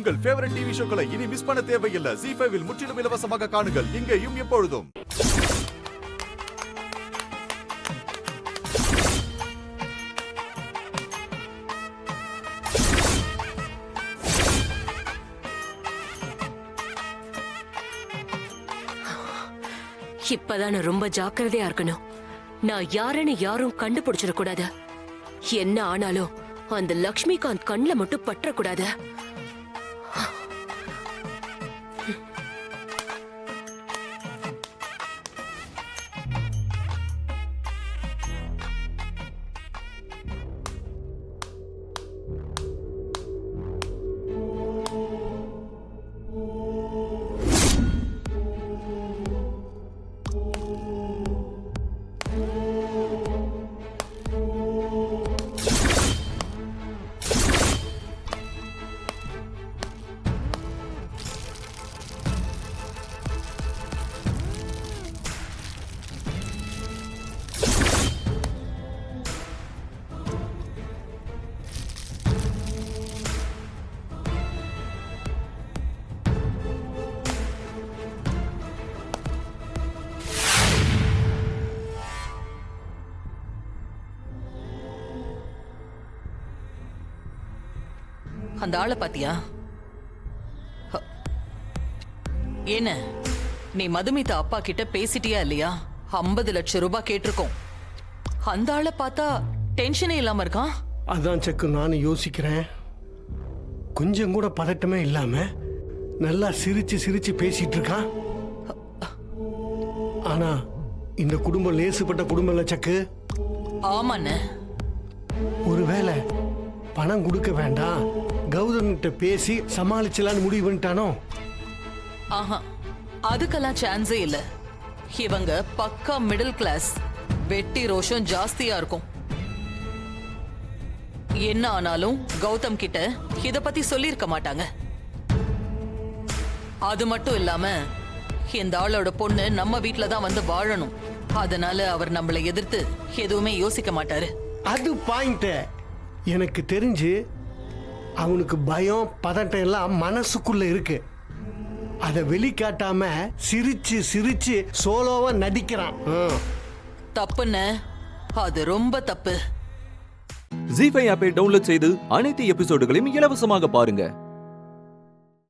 உங்கள் favourite TV ஷோக்களை இனி miss பண்ண தேவையில்லை. ZEE5 இல் முற்றிலும் இலவசமாக காணுங்கள். இங்கேயும் எப்பொழுதும். இப்பதான் நான் ரொம்ப ஜாக்கிரதையா இருக்கணும். நான் யாருன்னு யாரும் கண்டுபிடிச்சிட கூடாது. என்ன ஆனாலும் அந்த லக்ஷ்மிகாந்த் கண்ணுல மட்டும் பற்றக்கூடாது. அந்த ஆளை பாத்தியா? என்ன நீ மதுமிதா அப்பா கிட்ட பேசிட்டியா இல்லையா? 50 லட்சம் ரூபாய் கேட்டிருக்கோம். அந்த ஆளை பார்த்தா டென்ஷனே இல்லாம இருக்கான். அதான் செக்கு நானும் யோசிக்கிறேன். கொஞ்சம் கூட பதட்டமே இல்லாம நல்லா சிரிச்சு சிரிச்சு பேசிட்டு இருக்கான். ஆனா இந்த குடும்பம் லேசுப்பட்ட குடும்பம் இல்ல செக்கு. ஆமாண்ண. ஒருவேளை பணம் கொடுக்க வேண்டாம், கௌதம்கிட்ட பேசி சமாளிச்சலான்னு முடிவு பண்ணிட்டானோ? ஆஹா, அதுக்கெல்லாம் சான்ஸே இல்ல. இவங்க பக்கா மிடில் கிளாஸ். வெட்டி ரோஷம் ஜாஸ்தியா இருக்கும். என்ன ஆனாலும் கௌதம் கிட்ட இத பத்தி சொல்லிருக்க மாட்டாங்க. அது மட்டும் இல்லாம இந்த ஆளோட பொண்ணு நம்ம வீட்டுல தான் வந்து வாழணும். அதனால அவர் நம்மளை எதிர்த்து எதுவுமே யோசிக்க மாட்டாரு. அது பாயிண்ட். எனக்கு தெரிஞ்சு அவனுக்கு பயம் பதட்டம் எல்லாம் மனசுக்குள்ள இருக்கு. அதை வெளிக்காட்டாம சிரிச்சு சிரிச்சு சோலோவா நடிக்கிறான். தப்புன்னு, அது ரொம்ப தப்பு. ZEE5 ஆப்பை டவுன்லோட் செய்து அனைத்து எபிசோடுகளையும் இலவசமாக பாருங்க.